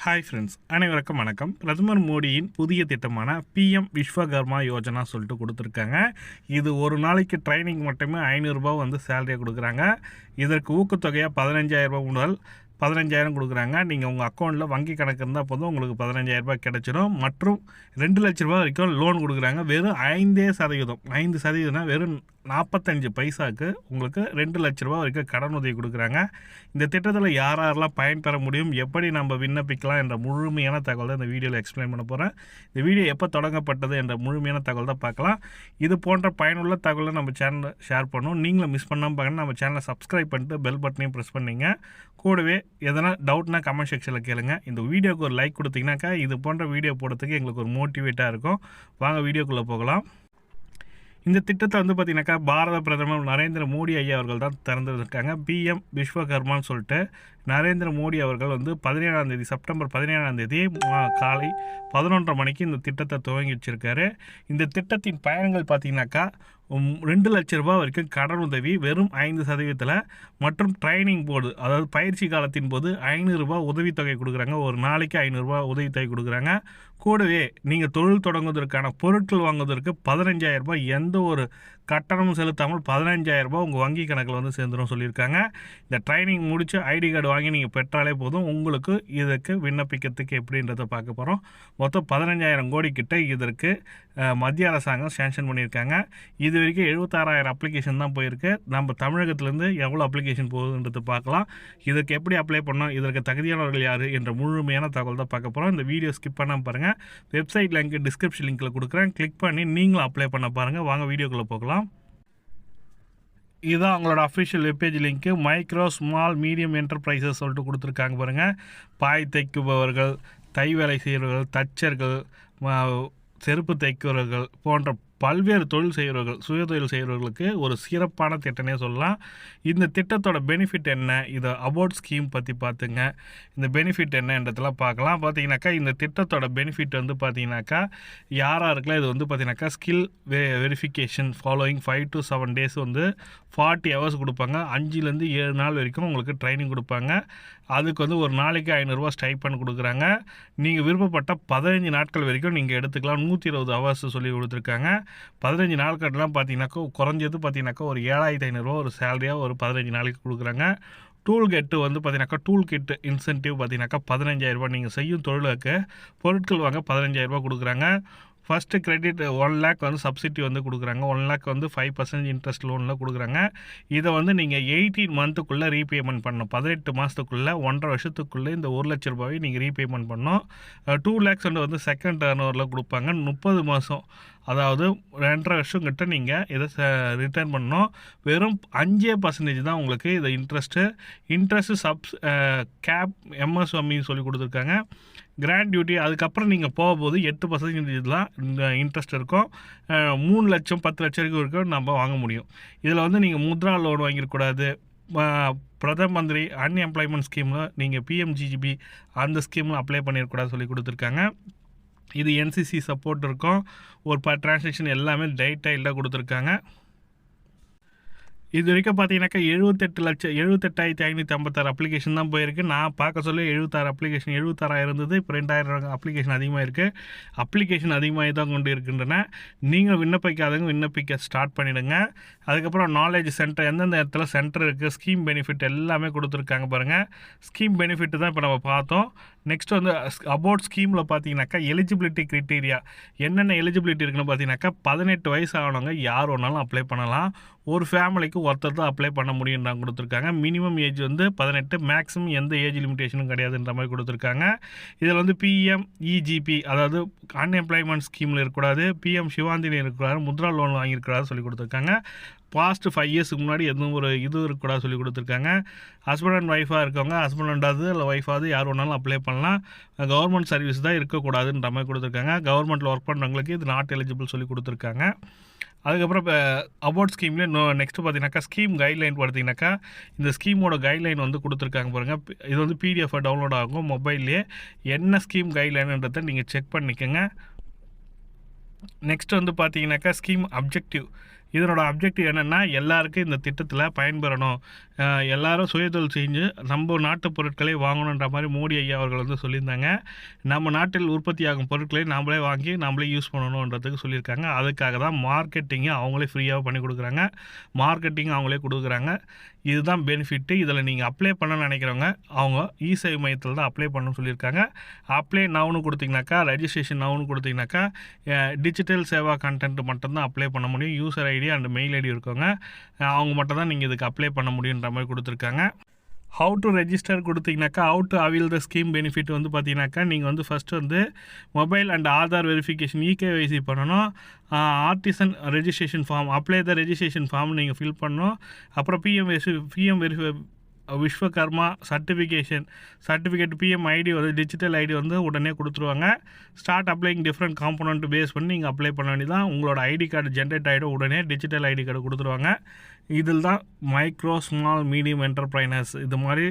Hi friends, அனைவருக்கும் வணக்கம். பிரதமர் மோடியின் புதிய திட்டமான பிஎம் விஸ்வகர்மா யோஜனா சொல்லிட்டு கொடுத்துருக்காங்க. இது ஒரு நாளைக்கு ட்ரைனிங் மட்டுமே 500 ரூபா வந்து சேலரியாக கொடுக்குறாங்க. இதற்கு ஊக்கத்தொகையாக 15,000 ரூபா முதல் 15,000 கொடுக்குறாங்க. நீங்கள் உங்கள் அக்கௌண்ட்டில் வங்கி கணக்கு இருந்தால் போதும் உங்களுக்கு 15,000 ரூபாய் கிடைச்சிடும். மற்றும் 2 லட்ச ரூபா வரைக்கும் லோன் கொடுக்குறாங்க. வெறும் 5% வெறும் 45 பைசாவுக்கு உங்களுக்கு 2 லட்ச ரூபா வரைக்கும் கடன் உதவி கொடுக்குறாங்க. இந்த திட்டத்தில் யாரெல்லாம் பயன்பெற முடியும், எப்படி நம்ம விண்ணப்பிக்கலாம் என்ற முழுமையான தகவல் தான் இந்த வீடியோவில் எக்ஸ்பிளைன் பண்ண போகிறேன். இந்த வீடியோ எப்போ தொடங்கப்பட்டது என்ற முழுமையான தகவல் தான் பார்க்கலாம். இது போன்ற பயனுள்ள தகவலை நம்ம சேனலில் ஷேர் பண்ணணும். நீங்களும் மிஸ் பண்ணாமல் பார்க்கணும். நம்ம சேனலை சப்ஸ்கிரைப் பண்ணிட்டு பெல் பட்டனையும் ப்ரெஸ் பண்ணிங்க. கூடவே எதனா டவுட்னா கமெண்ட் செக்ஷனில் கேளுங்க. இந்த வீடியோக்கு ஒரு லைக் கொடுத்தீங்கன்னாக்கா இது போன்ற வீடியோ போடுறதுக்கு எங்களுக்கு ஒரு மோட்டிவேட்டாக இருக்கும். வாங்க வீடியோக்குள்ளே போகலாம். இந்த திட்டத்தை வந்து பார்த்திங்கனாக்கா பாரத பிரதமர் நரேந்திர மோடி ஐயா அவர்கள் தான் திறந்துருக்காங்க. பிஎம் விஸ்வகர்மான்னு சொல்லிட்டு நரேந்திர மோடி அவர்கள் வந்து செப்டம்பர் 17 காலை 11:30 மணிக்கு இந்த திட்டத்தை துவங்கி வச்சுருக்காரு. இந்த திட்டத்தின் பயன்கள் பார்த்திங்கனாக்கா 2 லட்ச ரூபா வரைக்கும் கடன் உதவி வெறும் 5% மற்றும் ட்ரைனிங் போர்டு, அதாவது பயிற்சி காலத்தின் போது 500 ரூபா உதவித்தொகை கொடுக்குறாங்க. ஒரு நாளைக்கு 500 ரூபா உதவித்தொகை கொடுக்குறாங்க. கூடவே நீங்கள் தொழில் தொடங்குவதற்கான பொருட்கள் வாங்குவதற்கு 15,000 ரூபாய் எந்த ஒரு கட்டணமும் செலுத்தாமல் 15,000 ரூபாய் உங்கள் வங்கி கணக்கில் வந்து சேர்ந்துடும் சொல்லியிருக்காங்க. இந்த ட்ரைனிங் முடித்து ஐடி கார்டு வாங்கி நீங்கள் பெற்றாலே போதும். உங்களுக்கு இதற்கு விண்ணப்பிக்கிறதுக்கு எப்படின்றத பார்க்க போகிறோம். மொத்தம் 15,000 கோடி கிட்ட இதற்கு மத்திய அரசாங்கம் சேங்ஷன் பண்ணியிருக்காங்க. இது வரைக்கும் 76,000 அப்ளிகேஷன் தான் போயிருக்கு. நம்ம தமிழகத்திலேருந்து எவ்வளோ அப்ளிகேஷன் போகுதுன்றது பார்க்கலாம். இதற்கு எப்படி அப்ளை பண்ணோம், இதற்கு தகுதியானவர்கள் யார் என்ற முழுமையான தகவல் தான் பார்க்க போகிறோம். இந்த வீடியோ ஸ்கிப் பண்ணாமல் பாருங்கள். வெப்சைட் லிங்க் டிஸ்கிரிப்ஷன் லிங்க்கில் கொடுக்குறேன். கிளிக் பண்ணி நீங்களும் அப்ளை பண்ண பாருங்கள். வாங்க வீடியோக்குள்ளே போகலாம். இதுதான் அவங்களோட official webpage link. Micro small medium enterprises சொல்லிட்டு கொடுத்துருக்காங்க பாருங்கள். பாய் தைக்குபவர்கள், தை வேலை செய்கிறவர்கள், தச்சர்கள், செருப்பு தைக்கிறவர்கள் போன்ற பல்வேறு தொழில் செய்கிறவர்கள், சுயதொழில் செய்கிறவர்களுக்கு ஒரு சிறப்பான திட்டமே சொல்லலாம். இந்த திட்டத்தோட பெனிஃபிட் என்ன, இதை அபவுட் ஸ்கீம் பற்றி பார்த்துங்க. இந்த பெனிஃபிட் என்னன்றதெல்லாம் பார்க்கலாம். பார்த்தீங்கன்னாக்கா இந்த திட்டத்தோட பெனிஃபிட் வந்து பார்த்தீங்கன்னாக்கா யாராருக்குலாம் இது வந்து பார்த்தீங்கன்னாக்கா skill verification following 5 to 7 days வந்து 40 hours கொடுப்பாங்க. 5லேருந்து 7 நாள் வரைக்கும் உங்களுக்கு ட்ரைனிங் கொடுப்பாங்க. அதுக்கு வந்து ஒரு நாளைக்கு 500 ரூபா ஸ்டைப்பண்ட் கொடுக்குறாங்க. நீங்கள் விருப்பப்பட்ட 15 நாட்கள் வரைக்கும் நீங்கள் எடுத்துக்கலாம். 120 hours சொல்லி கொடுத்துருக்காங்க. 15 நாட்கள்லாம் பார்த்தீங்கன்னாக்கா குறைஞ்சது பார்த்தீங்கன்னாக்கா ஒரு 7,500 ரூபா ஒரு சேலரியாக ஒரு 15 நாளைக்கு கொடுக்குறாங்க. டூல் கிட்டு வந்து பார்த்தீங்கன்னாக்கா டூல் கிட்டு இன்சென்டிவ் பார்த்தீங்கன்னாக்கா 15,000 ரூபா நீங்கள் செய்யும் தொழிலுக்கு பொருட்கள் வாங்க 15,000 ரூபா கொடுக்குறாங்க. ஃபஸ்ட்டு கிரெடிட் 1 lakh வந்து சப்சிடி வந்து கொடுக்குறாங்க. 1 lakh வந்து 5% இன்ட்ரெஸ்ட் லோனில் கொடுக்குறாங்க. இதை வந்து நீங்கள் 18 மந்த்துக்குள்ளே ரீபேமெண்ட் பண்ணணும். 18 மாதத்துக்குள்ளே 1.5 வருஷத்துக்குள்ளே இந்த 1 லட்ச ரூபாயை நீங்கள் ரீபேமெண்ட் பண்ணணும். 2 lakhs வந்து செகண்ட் டர்ன் ஓவரில் கொடுப்பாங்க. 30 மாதம், அதாவது 2.5 வருஷம் கிட்ட நீங்கள் இதை ரிட்டர்ன் பண்ணணும். வெறும் 5% தான் உங்களுக்கு இது இன்ட்ரெஸ்ட்டு கேப் எம்எஸ்எம்இ சொல்லி கொடுத்துருக்காங்க. கிராண்ட் டியூட்டி அதுக்கப்புறம் நீங்கள் போகும்போது 8% தான் இந்த இன்ட்ரெஸ்ட் இருக்கும். 3 லட்சம் 10 லட்சம் வரைக்கும் நம்ம வாங்க முடியும். இதில் வந்து நீங்கள் முத்ரா லோன் வாங்கிடக்கூடாது. பிரதம மந்திரி அன்எம்ப்ளாய்மெண்ட் ஸ்கீமில் நீங்கள் பிஎம்ஜிஜிபி அந்த ஸ்கீமில் அப்ளை பண்ணிடக்கூடாது சொல்லி கொடுத்துருக்காங்க. இது என்சிசி சப்போர்ட் இருக்கும். ஒரு டிரான்சாக்ஷன் எல்லாமே டைட்டாக கொடுத்துருக்காங்க. இது வரைக்கும் பார்த்தீங்கன்னாக்கா 78,556 அப்ளிகேஷன் தான் போயிருக்கு. நான் பார்க்க சொல்ல 76,000 இருந்தது. இப்போ 2,000 அப்ளிகேஷன் அதிகமாக இருக்குது. அப்ளிகேஷன் அதிகமாக தான் கொண்டு இருக்கின்றன. நீங்கள் விண்ணப்பிக்காதவங்க விண்ணப்பிக்க ஸ்டார்ட் பண்ணிவிடுங்க. அதுக்கப்புறம் நாலேஜ் சென்டர், எந்தெந்த இடத்துல சென்டர் இருக்குது, ஸ்கீம் பெனிஃபிட் எல்லாமே கொடுத்துருக்காங்க பாருங்கள். ஸ்கீம் பெனிஃபிட் தான் இப்போ நம்ம பார்த்தோம். நெக்ஸ்ட் வந்து அபவுட் ஸ்கீமில் பார்த்தீங்கன்னாக்கா எலிஜிபிலிட்டி க்ரைட்டீரியா என்னென்ன எலிஜிபிலிட்டி இருக்குன்னு பார்த்தீங்கன்னாக்கா 18 வயசு ஆனவங்க யார் வேணாலும் அப்ளை பண்ணலாம். ஒரு ஃபேமிலிக்கு ஒருத்தர் தான் அப்ளை பண்ண முடியும்னு கொடுத்துருக்காங்க. மினிமம் ஏஜ் வந்து 18, மேக்ஸிமம் எந்த ஏஜ் லிமிடேஷனும் கிடையாதுன்ற மாதிரி கொடுத்துருக்காங்க. இதில் வந்து பிஎம்இஜிபி, அதாவது அன்எம்ப்ளாய்மெண்ட் ஸ்கீமில் இருக்கக்கூடாது, பிஎம் சிவாந்தினி இருக்கக்கூடாது, முத்ரா லோன் வாங்கியிருக்கூடாது சொல்லி கொடுத்துருக்காங்க. பாஸ்ட் 5 இயர்ஸ்க்கு முன்னாடி எதுவும் ஒரு இது இருக்கக்கூடாது சொல்லி கொடுத்துருக்காங்க. ஹஸ்பண்ட் அண்ட் ஒய்ஃபாக இருக்கவங்க, ஹஸ்பண்ட் அண்டாவது இல்லை ஒய்ஃபாவது யார் வேணாலும் அப்ளை பண்ணலாம். கவர்மெண்ட் சர்வீஸ் தான் இருக்கக்கூடாதுன்ற மாதிரி கொடுத்துருக்காங்க. கவர்மெண்ட்டில் ஒர்க் பண்ணுறவங்களுக்கு இது நாட் எலிஜிபிள் சொல்லி கொடுத்துருக்காங்க. அதுக்கப்புறம் இப்போ அபவுட் ஸ்கீம்லேயே நெக்ஸ்ட்டு பார்த்தீங்கன்னாக்கா ஸ்கீம் கைட்லைன் பார்த்தீங்கன்னாக்கா இந்த ஸ்கீமோட கைட்லைன் வந்து கொடுத்துருக்காங்க பாருங்கள். இது வந்து பிடிஎஃப் டவுன்லோட் ஆகும் மொபைல்லையே. என்ன ஸ்கீம் கைட்லைனுன்றதை நீங்கள் செக் பண்ணிக்கோங்க. நெக்ஸ்ட் வந்து பார்த்தீங்கன்னாக்கா ஸ்கீம் அப்ஜெக்டிவ் இதனோட அப்ஜெக்டிவ் என்னென்னா எல்லாருக்கும் இந்த திட்டத்தில் பயன்பெறணும், எல்லாரும் சுயதொழில் செஞ்சு நம்ம நாட்டு பொருட்களை வாங்கணுன்ற மாதிரி மோடி ஐயா அவர்கள் வந்து சொல்லியிருந்தாங்க. நம்ம நாட்டில் உற்பத்தியாகும் பொருட்களை நாமளே வாங்கி நாமளே யூஸ் பண்ணணுன்றதுக்கு சொல்லியிருக்காங்க. அதுக்காக தான் மார்க்கெட்டிங்கு அவங்களே ஃப்ரீயாக பண்ணி கொடுக்குறாங்க, மார்க்கெட்டிங் அவங்களே கொடுக்குறாங்க. இதுதான் பெனிஃபிட்டு. இதில் நீங்கள் அப்ளை பண்ணணும்னு நினைக்கிறவங்க அவங்க இ-சேவை மையத்தில் தான் அப்ளை பண்ணணும்னு சொல்லியிருக்காங்க. அப்ளை நவுன்னு கொடுத்தீங்கன்னாக்கா, ரெஜிஸ்ட்ரேஷன் நவுன்னு கொடுத்தீங்கன்னாக்கா, டிஜிட்டல் சேவா கண்டென்ட் மட்டும்தான் அப்ளை பண்ண முடியும். User ID and mail ID இருக்கவங்க அவங்க மட்டும் தான் நீங்கள் இதுக்கு அப்ளை பண்ண முடியுன்ற மாதிரி கொடுத்துருக்காங்க. ஹவு டு ரெஜிஸ்டர் கொடுத்தீங்கன்னாக்கா, how to avail the scheme benefit வந்து பார்த்தீங்கன்னாக்கா, நீங்கள் வந்து ஃபஸ்ட்டு வந்து mobile and Aadhaar verification eKYC பண்ணணும். Artisan registration form, apply the registration form நீங்கள் ஃபில் பண்ணணும். அப்புறம் PM Vishwakarma certificate PM ID வந்து டிஜிட்டல் ஐடி வந்து உடனே கொடுத்துருவாங்க. Start applying different component base பண்ணி நீங்கள் அப்ளை பண்ண வேண்டியதான். உங்களோட ஐடி கார்டு ஜென்ரேட் ஆகிடும், உடனே டிஜிட்டல் ஐடி கார்டு கொடுத்துருவாங்க. இதில் தான் மைக்ரோ ஸ்மால் மீடியம் என்டர்பிரைனர்ஸ் இது மாதிரி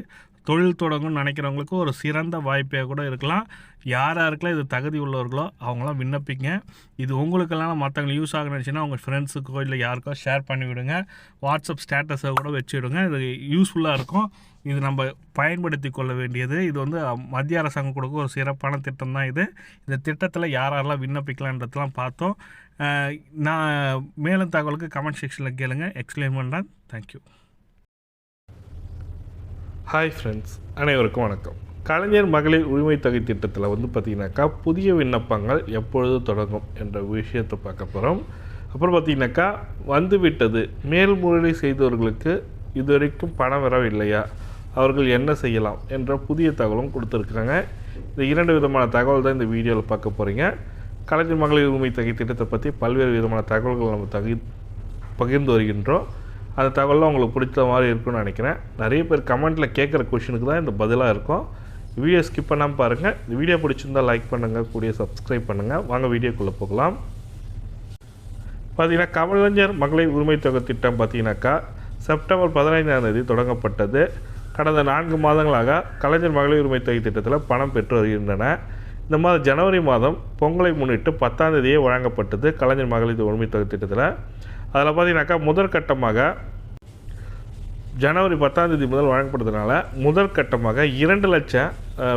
தொழில் தொடங்குன்னு நினைக்கிறவங்களுக்கு ஒரு சிறந்த வாய்ப்பாக கூட இருக்கலாம். யாருக்கெல்லாம் இது தகுதி உள்ளவர்களோ அவங்களாம் விண்ணப்பிங்க. இது உங்களுக்கெல்லாம் மற்றவங்களுக்கு யூஸ் ஆக நினச்சின்னா உங்கள் ஃப்ரெண்ட்ஸுக்கோ இல்லை யாருக்கோ ஷேர் பண்ணி விடுங்க. வாட்ஸ்அப் ஸ்டேட்டஸை கூட வச்சுவிடுங்க. இது யூஸ்ஃபுல்லாக இருக்கும். இது நம்ம பயன்படுத்தி கொள்ள வேண்டியது. இது வந்து மத்திய அரசாங்கம் கொடுக்க ஒரு சிறப்பான திட்டம் தான் இது. இந்த திட்டத்தில் யாரெல்லாம் விண்ணப்பிக்கலான்றதெல்லாம் பார்த்தோம். நான் மேலும் தகவலுக்கு கமெண்ட் செக்ஷனில் கேளுங்க, எக்ஸ்பிளைன் பண்ணுறேன். தேங்க்யூ. ஹாய் ஃப்ரெண்ட்ஸ், அனைவருக்கும் வணக்கம். கலைஞர் மகளிர் உரிமை தொகை திட்டத்தில் வந்து பார்த்திங்கனாக்கா புதிய விண்ணப்பங்கள் எப்பொழுது தொடங்கும் என்ற விஷயத்தை பார்க்க போகிறோம். அப்புறம் பார்த்திங்கனாக்கா வந்துவிட்டது மேல்முறையீடு செய்தவர்களுக்கு இதுவரைக்கும் பணம் வரவில்லையா, அவர்கள் என்ன செய்யலாம் என்ற புதிய தகவலும் கொடுத்துருக்காங்க. இந்த 2 விதமான தகவல் தான் இந்த வீடியோவில் பார்க்க போகிறீங்க. கலைஞர் மகளிர் உரிமை தொகை திட்டத்தை பற்றி பல்வேறு விதமான தகவல்கள் நம்ம பகிர்ந்து வருகின்றோம். அந்த தகவலாம் உங்களுக்கு பிடிச்ச மாதிரி இருக்குன்னு நினைக்கிறேன். நிறைய பேர் கமெண்ட்டில் கேட்குற கொஷினுக்கு தான் இந்த பதிலாக இருக்கும். வீடியோ ஸ்கிப் பண்ணாமல் பாருங்கள். இந்த வீடியோ பிடிச்சிருந்தால் லைக் பண்ணுங்கள், கூடிய சப்ஸ்கிரைப் பண்ணுங்கள். வாங்க வீடியோக்குள்ளே போகலாம். பார்த்திங்கன்னா கலைஞர் மகளிர் உரிமை தொகை திட்டம் பார்த்திங்கனாக்கா செப்டம்பர் 15ஆம் தேதி தொடங்கப்பட்டது. கடந்த 4 மாதங்களாக கலைஞர் மகளிர் உரிமை தொகை திட்டத்தில் பணம் பெற்று வருகின்றன. இந்த மாதம் ஜனவரி மாதம் பொங்கலை முன்னிட்டு 10ஆம் தேதியே வழங்கப்பட்டது கலைஞர் மகளிர் உரிமை தொகை திட்டத்தில். அதில் பார்த்தீங்கன்னாக்கா முதற்கட்டமாக ஜனவரி 10ஆம் தேதி முதல் வழங்கப்படுறதுனால முதற்கட்டமாக 2 லட்சம்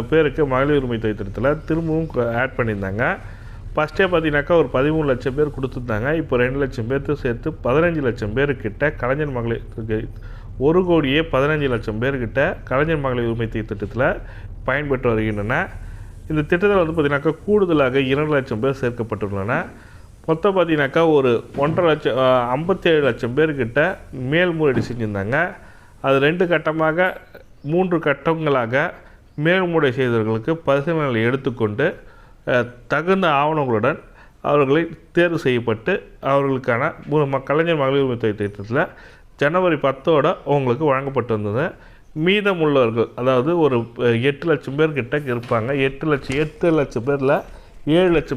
பேருக்கு மகளிர் உரிமை தொகை திட்டத்தில் திரும்பவும் ஆட் பண்ணியிருந்தாங்க. ஃபஸ்ட்டே பார்த்தீங்கன்னாக்கா ஒரு 13 லட்சம் பேர் கொடுத்துருந்தாங்க. இப்போ 2 லட்சம் பேர்த்து சேர்த்து 15 லட்சம் பேர்கிட்ட கலைஞர் மகளிர் 1,15,00,000 பேர்கிட்ட கலைஞர் மகளிர் உரிமை தொகை திட்டத்தில் பயன்பெற்று வருகின்றன. இந்த திட்டத்தில் வந்து பார்த்திங்கனாக்கா கூடுதலாக 2 லட்சம் பேர் சேர்க்கப்பட்டுள்ளன. மொத்தம் பார்த்தீங்கன்னாக்கா ஒரு 1,50,000 57 லட்சம் பேர்கிட்ட மேல்முறையீடு செஞ்சுருந்தாங்க. அது 2 கட்டமாக 3 கட்டங்களாக மேல்முறையீடு செய்தவர்களுக்கு பரிசீலனை எடுத்துக்கொண்டு தகுந்த ஆவணங்களுடன் அவர்களை தேர்வு செய்யப்பட்டு அவர்களுக்கான கலைஞர் மகளிர் உரிமை தொகை திட்டத்தில் ஜனவரி 10ஓட அவங்களுக்கு வழங்கப்பட்டு வந்தது. மீதம் உள்ளவர்கள் அதாவது ஒரு 8 லட்சம் பேர்கிட்ட இருப்பாங்க. 8 லட்சம் பேரில் 7 லட்சம்